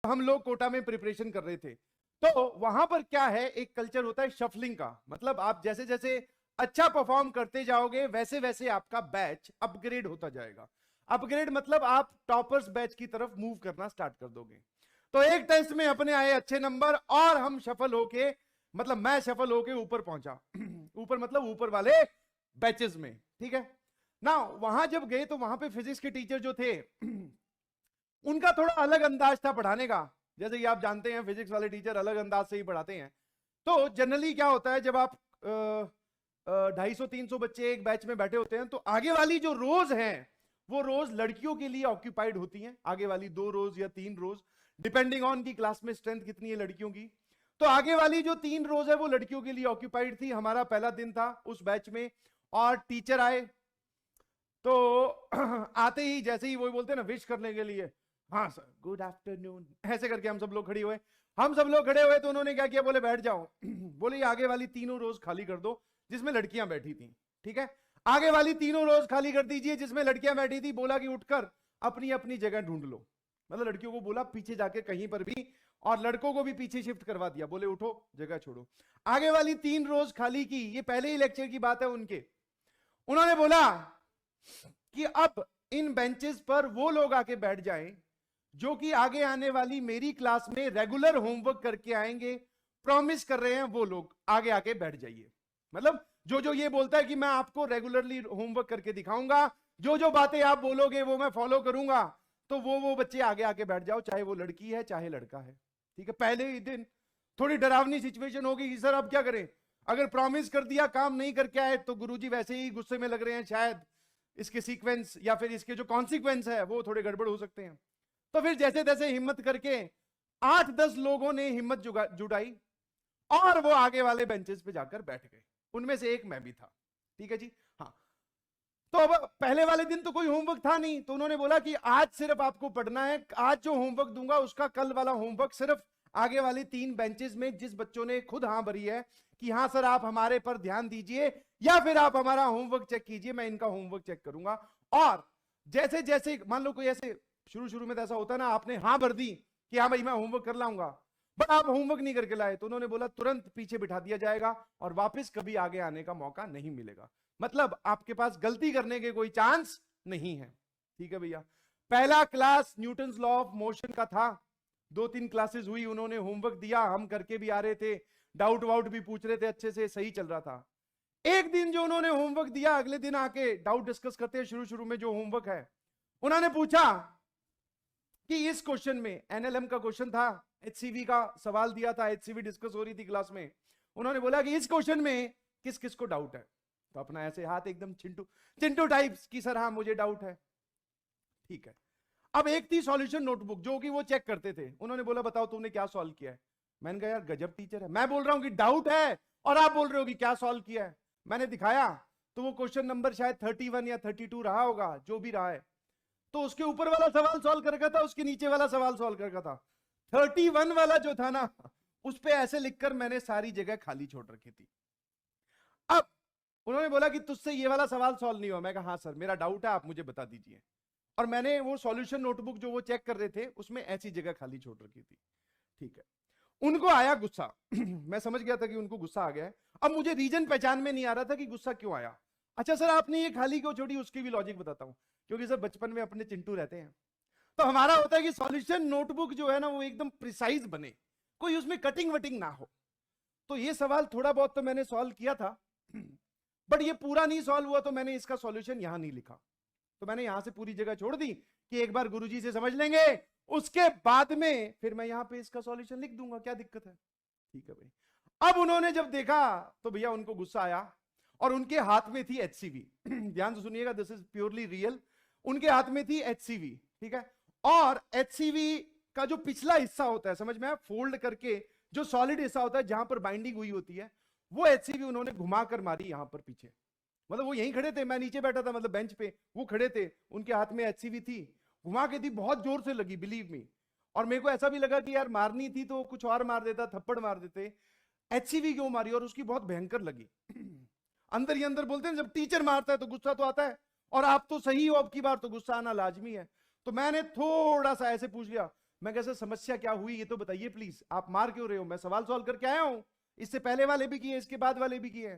हम लोग कोटा में प्रिपरेशन कर रहे थे, तो वहां पर क्या है, एक कल्चर होता है शफलिंग का। मतलब आप जैसे जैसे अच्छा परफॉर्म करते जाओगे वैसे वैसे आपका बैच अपग्रेड होता जाएगा। अपग्रेड मतलब आप टॉपर्स बैच की तरफ मूव करना स्टार्ट कर दोगे। तो एक टेस्ट में अपने आए अच्छे नंबर और हम सफल होके, मतलब मैं सफल होके ऊपर पहुंचा ऊपर मतलब ऊपर वाले बैचेस में, ठीक है ना। वहां जब गए तो वहां पे फिजिक्स के टीचर जो थे उनका थोड़ा अलग अंदाज था पढ़ाने का। जैसे कि आप जानते हैं फिजिक्स वाले टीचर अलग अंदाज से ही पढ़ाते हैं। तो जनरली क्या होता है, जब आप 250-300 बच्चे एक बैच में बैठे होते हैं तो आगे वाली जो रोज हैं वो रोज लड़कियों के लिए ऑक्यूपाइड होती हैं, आगे वाली 2 रोज या 3 रोज, डिपेंडिंग ऑन की क्लास में स्ट्रेंथ कितनी है लड़कियों की। तो आगे वाली जो 3 रोज है वो लड़कियों के लिए ऑक्यूपाइड थी। हमारा पहला दिन था उस बैच में और टीचर आए तो आते ही जैसे ही वो बोलते हैं ना विश करने के लिए, हाँ सर गुड आफ्टरनून, ऐसे करके हम सब लोग खड़े हुए। हम सब लोग खड़े हुए तो उन्होंने क्या किया, बोले बैठ जाओ बोले ये आगे वाली तीनों रोज खाली कर दो जिसमें लड़कियां बैठी थी, ठीक है। आगे वाली तीनों रोज खाली कर दीजिए जिसमें लड़कियां बैठी थी। बोला कि उठकर अपनी अपनी जगह ढूंढ लो। मतलब लड़कियों को बोला पीछे जाके कहीं पर भी, और लड़कों को भी पीछे शिफ्ट करवा दिया, बोले उठो जगह छोड़ो। आगे वाली 3 रोज खाली की, ये पहले ही लेक्चर की बात है उनके। उन्होंने बोला कि अब इन बेंचेस पर वो लोग आके बैठ जाएं जो कि आगे आने वाली मेरी क्लास में रेगुलर होमवर्क करके आएंगे, प्रॉमिस कर रहे हैं वो लोग आगे आके बैठ जाइए। मतलब जो जो ये बोलता है कि मैं आपको रेगुलरली होमवर्क करके दिखाऊंगा, जो जो बातें आप बोलोगे वो मैं फॉलो करूंगा, तो वो बच्चे आगे आके बैठ जाओ, चाहे वो लड़की है चाहे लड़का है, ठीक है। पहले ही दिन थोड़ी डरावनी सिचुएशन होगी कि सर अब क्या करें, अगर प्रॉमिस कर दिया काम नहीं करके आए तो गुरुजी वैसे ही गुस्से में लग रहे हैं, शायद इसके सीक्वेंस या फिर इसके जो कॉन्सिक्वेंस है वो थोड़े गड़बड़ हो सकते हैं। तो फिर जैसे तैसे हिम्मत करके 8-10 लोगों ने हिम्मत जुटाई और वो आगे वाले बेंचेस पे जाकर बैठ गए। उनमें से एक मैं भी था, ठीक है जी। हाँ, तो अब पहले वाले दिन तो कोई होमवर्क था नहीं, तो उन्होंने बोला कि आज सिर्फ आपको पढ़ना है, आज जो होमवर्क दूंगा उसका कल वाला होमवर्क सिर्फ आगे वाली 3 बेंचेस में जिस बच्चों ने खुद हाँ भरी है कि हाँ सर आप हमारे पर ध्यान दीजिए या फिर आप हमारा होमवर्क चेक कीजिए, मैं इनका होमवर्क चेक करूंगा। और जैसे जैसे मान लो कोई ऐसे शुरू शुरू में तो ऐसा होता है ना, आपने हाँ भर दी कि हाँ भाई मैं होमवर्क कर लाऊंगा, बट आप होमवर्क नहीं करके लाए, तो उन्होंने बोला तुरंत पीछे बिठा दिया जाएगा और वापस कभी आगे आने का मौका नहीं मिलेगा। मतलब आपके पास गलती करने के कोई चांस नहीं है, ठीक है भैया। पहला class Newton's law of motion का था, 2-3 क्लासेस हुई, उन्होंने होमवर्क दिया, हम करके भी आ रहे थे, डाउट वाउट भी पूछ रहे थे, अच्छे से सही चल रहा था। एक दिन जो उन्होंने होमवर्क दिया, अगले दिन आके डाउट डिस्कस करते हैं, शुरू शुरू में जो होमवर्क है उन्होंने पूछा कि इस क्वेश्चन में एनएलएम का क्वेश्चन था, एचसीवी का सवाल दिया था, एचसीवी डिस्कस हो रही थी क्लास में। उन्होंने बोला कि इस क्वेश्चन में किस किस को डाउट है, तो अपना ऐसे हाथ एकदम चिंटू चिंटू टाइप्स की सर हाँ मुझे डाउट है, ठीक है। अब एक थी सॉल्यूशन नोटबुक जो कि वो चेक करते थे, उन्होंने बोला बताओ तुमने क्या सॉल्व किया है। मैंने कहा यार गजब टीचर है, मैं बोल रहा हूं कि डाउट है और आप बोल रहे हो कि क्या सॉल्व किया है। मैंने दिखाया तो वो क्वेश्चन नंबर शायद 31 या 32 रहा होगा, जो भी रहा है, तो उसके ऊपर वाला सवाल सॉल्व कर रखा था, उसके नीचे वाला सवाल सॉल्व कर रखा था। 31 वाला जो था ना, उस पे ऐसे लिखकर मैंने सारी जगह खाली छोड़ रखी थी। अब उन्होंने बोला कि तुझसे ये वाला सवाल सॉल्व नहीं हुआ। मैं कहा हाँ सर मेरा डाउट है, आप मुझे बता दीजिए। और मैंने वो सॉल्यूशन नोटबुक जो वो चेक कर रहे थे उसमें ऐसी जगह खाली छोड़ रखी थी, ठीक है। उनको आया गुस्सा मैं समझ गया था कि उनको गुस्सा आ गया है। अब मुझे रीजन पहचान में नहीं आ रहा था कि गुस्सा क्यों आया। अच्छा सर आपने ये खाली क्यों छोड़ी, उसकी भी लॉजिक बताता हूं, क्योंकि सर बचपन में अपने चिंटू रहते हैं, तो हमारा होता है कि सॉल्यूशन नोटबुक जो है ना वो एकदम प्रिसाइज बने, कोई उसमें कटिंग वटिंग ना हो। तो ये सवाल थोड़ा बहुत तो मैंने सॉल्व किया था, बट ये पूरा नहीं सॉल्व हुआ, तो मैंने इसका सॉल्यूशन यहां नहीं लिखा। तो मैंने यहां से पूरी जगह छोड़ दी कि एक बार गुरुजी से समझ लेंगे, उसके बाद में फिर मैं यहां पे इसका सॉल्यूशन लिख दूंगा, क्या दिक्कत है, ठीक है भाई। अब उन्होंने जब देखा तो भैया उनको गुस्सा आया और उनके हाथ में थी एचसीवी ध्यान से सुनिएगा, दिस इज प्योरली रियल। उनके हाथ में थी एचसीवी, ठीक है। और एचसीवी का जो पिछला हिस्सा होता है, समझ में आया, फोल्ड करके जो सॉलिड हिस्सा होता है जहां पर बाइंडिंग हुई होती है, वो एचसीवी उन्होंने घुमाकर मारी यहां पर पीछे। मतलब वो यहीं खड़े थे, मैं नीचे बैठा था, मतलब बेंच पे, वो खड़े थे, उनके हाथ में एचसीवी थी, घुमा के थी, बहुत जोर से लगी बिलीव मी। और मेरे को ऐसा भी लगा कि यार मारनी थी तो कुछ और मार देता, थप्पड़ मार देते, एचसीवी क्यों मारी, और उसकी बहुत भयंकर लगी अंदर ही अंदर बोलते हैं जब टीचर मारता है तो गुस्सा तो आता है, और आप तो सही हो अब की बार तो गुस्सा आना लाजमी है। तो मैंने थोड़ा सा ऐसे पूछ लिया, मैं कहा सर समस्या क्या हुई ये तो बताइए प्लीज, आप मार क्यों रहे हो, मैं सवाल सॉल्व करके आया हूं, इससे पहले वाले भी किए, इसके बाद वाले भी किए।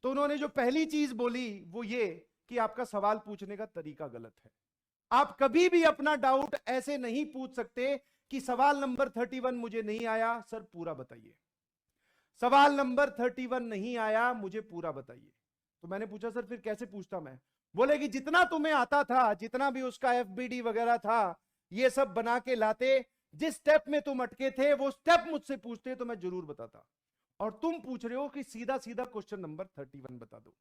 तो उन्होंने जो पहली चीज बोली वो ये कि आपका सवाल पूछने का तरीका गलत है। आप कभी भी अपना डाउट ऐसे नहीं पूछ सकते कि सवाल नंबर 31 मुझे नहीं आया, सर पूरा बताइए। सवाल नंबर 31 नहीं आया, मुझे पूरा बताइए। तो मैंने पूछा सर फिर कैसे पूछता मैं? बोले कि जितना तुम्हें आता था, जितना भी उसका एफबीडी वगैरह था, ये सब बना के लाते, जिस स्टेप में तुम अटके थे वो स्टेप मुझसे पूछते तो मैं जरूर बताता। और तुम पूछ रहे हो कि सीधा सीधा क्वेश्चन नंबर 31 बता दो।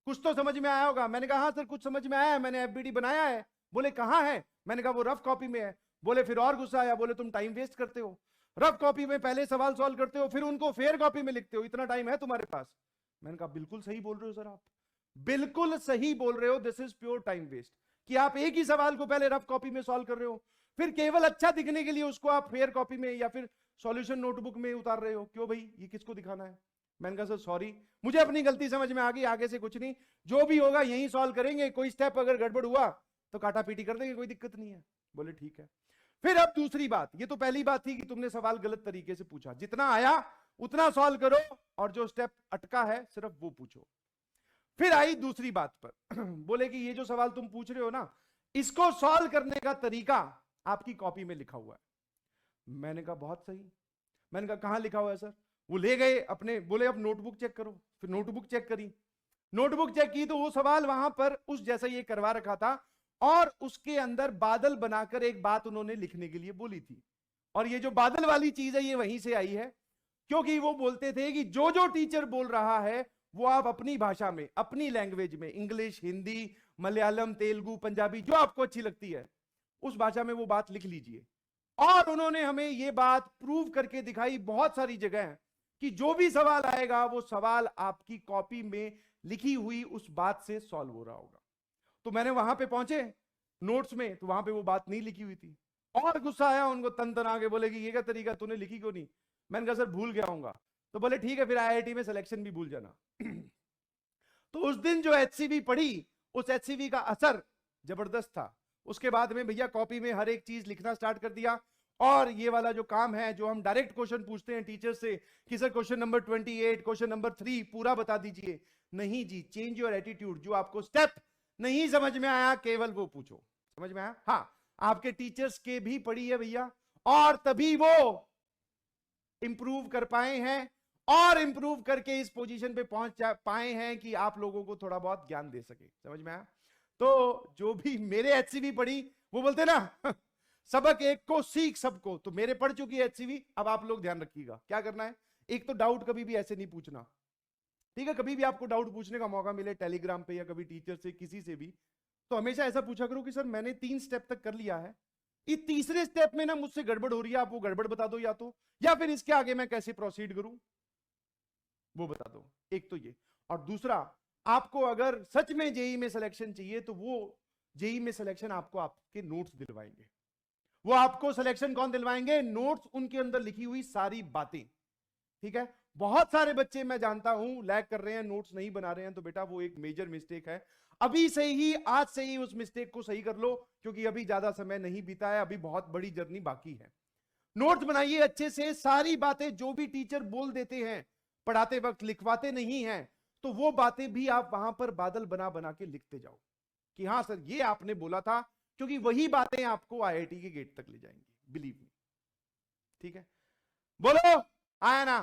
कुछ तो समझ में आया होगा। मैंने कहा हाँ सर कुछ समझ में आया है, मैंने एफबीडी बनाया है। बोले कहां है? मैंने कहा वो रफ कॉपी में है। बोले फिर और गुस्सा आया, बोले तुम टाइम वेस्ट करते हो, रफ कॉपी में पहले सवाल सॉल्व करते हो फिर उनको फेयर कॉपी में लिखते हो, इतना टाइम है तुम्हारे पास? मैंने कहा बिल्कुल सही बोल रहे हो सर, आप बिल्कुल सही बोल रहे हो, this is pure time waste कि आप एक ही सवाल को पहले रफ कॉपी में सॉल्व कर रहे हो, फिर केवल अच्छा दिखने के लिए उसको आप फेयर कॉपी में या फिर सॉल्यूशन नोटबुक में उतार रहे हो। क्यों भाई, ये किसको दिखाना है? मैंने कहा सर सॉरी, मुझे अपनी गलती समझ में आ गई, आगे से कुछ नहीं, जो भी होगा यही सॉल्व करेंगे, कोई स्टेप अगर गड़बड़ हुआ तो काटा पीटी कर देंगे, कोई दिक्कत नहीं है। बोले ठीक है। फिर अब दूसरी बात, ये तो पहली बात थी कि तुमने सवाल गलत तरीके से पूछा, जितना आया उतना सॉल्व करो और जो स्टेप अटका है सिर्फ वो पूछो। फिर आई दूसरी बात पर बोले कि ये जो सवाल तुम पूछ रहे हो ना, इसको सॉल्व करने का तरीका आपकी कॉपी में लिखा हुआ है। मैंने कहा बहुत सही। मैंने कहा कहां लिखा हुआ है सर? वो ले गए अपने, बोले अब नोटबुक चेक करो। फिर नोटबुक चेक करी, नोटबुक चेक की तो वो सवाल वहां पर उस जैसा ये करवा रखा था और उसके अंदर बादल बनाकर एक बात उन्होंने लिखने के लिए बोली थी। और ये जो बादल वाली चीज है ये वहीं से आई है, क्योंकि वो बोलते थे कि जो जो टीचर बोल रहा है वो आप अपनी भाषा में, अपनी लैंग्वेज में, इंग्लिश, हिंदी, मलयालम, तेलुगु, पंजाबी, जो आपको अच्छी लगती है उस भाषा में वो बात लिख लीजिए। और उन्होंने हमें ये बात प्रूव करके दिखाई बहुत सारी जगह कि जो भी सवाल आएगा वो सवाल आपकी कॉपी में लिखी हुई उस बात से सॉल्व हो रहा होगा। तो मैंने वहां पे पहुंचे नोट्स में, तो वहां पे वो बात नहीं लिखी हुई थी और गुस्सा आया उनको, तन तना के बोले कि ये क्या तरीका, तूने लिखी क्यों नहीं? मैंने कहा सर भूल गया हूंगा। तो बोले ठीक है फिर आईआईटी में सिलेक्शन भी भूल जाना। तो उस दिन जो एचसीवी पढ़ी, उस एचसीवी का असर जबरदस्त था। उसके बाद में भैया कॉपी में हर एक चीज लिखना स्टार्ट कर दिया। और ये वाला जो काम है, जो हम डायरेक्ट क्वेश्चन पूछते हैं टीचर से कि sir question number 28, question number 3 पूरा बता दीजिए, नहीं जी, चेंज योर एटीट्यूड। जो आपको स्टेप नहीं समझ में आया केवल वो पूछो। समझ में आया? हाँ, आपके टीचर्स के भी पढ़ी है भैया, और तभी वो इंप्रूव कर पाए हैं और इंप्रूव करके इस पोजीशन पे पहुंच पाए हैं कि आप लोगों को थोड़ा बहुत ज्ञान दे सके। समझ में आया? तो जो भी मेरे एचसीवी पढ़ी वो बोलते ना सबक एक को सीख सबको, तो मेरे पढ़ चुकी है एचसीवी। अब आप लोग ध्यान रखिएगा क्या करना है। एक तो डाउट कभी भी ऐसे नहीं पूछना, ठीक है? कभी भी आपको डाउट पूछने का मौका मिले टेलीग्राम पे या कभी टीचर से, किसी से भी, तो हमेशा ऐसा पूछा करो कि सर मैंने 3 स्टेप तक कर लिया है, इस तीसरे स्टेप में ना मुझसे गड़बड़ हो रही है, आप वो गड़बड़ बता दो या फिर इसके आगे मैं कैसे प्रोसीड करूं वो बता दो। एक तो ये। और दूसरा, आपको अगर सच में जेई में सिलेक्शन चाहिए तो वो जेई में सिलेक्शन आपको आपके नोट्स दिलवाएंगे। वो आपको सिलेक्शन कौन दिलवाएंगे? नोट्स, उनके अंदर लिखी हुई सारी बातें। ठीक है? बहुत सारे बच्चे मैं जानता हूं लैग कर रहे हैं, नोट्स नहीं बना रहे हैं, तो बेटा वो एक मेजर मिस्टेक है। अभी से ही, आज से ही उस मिस्टेक को सही कर लो, क्योंकि अभी ज्यादा समय नहीं बीता है, अभी बहुत बड़ी जर्नी बाकी है। नोट्स बनाइए अच्छे से, सारी बातें जो भी टीचर बोल देते हैं, पढ़ाते वक्त लिखवाते नहीं हैं, तो वो बातें भी आप वहां पर बादल बना बना के लिखते जाओ कि हाँ सर ये आपने बोला था, क्योंकि वही बातें आपको आईआईटी के गेट तक ले जाएंगी, बिलीव मी। ठीक है? बोलो आया ना?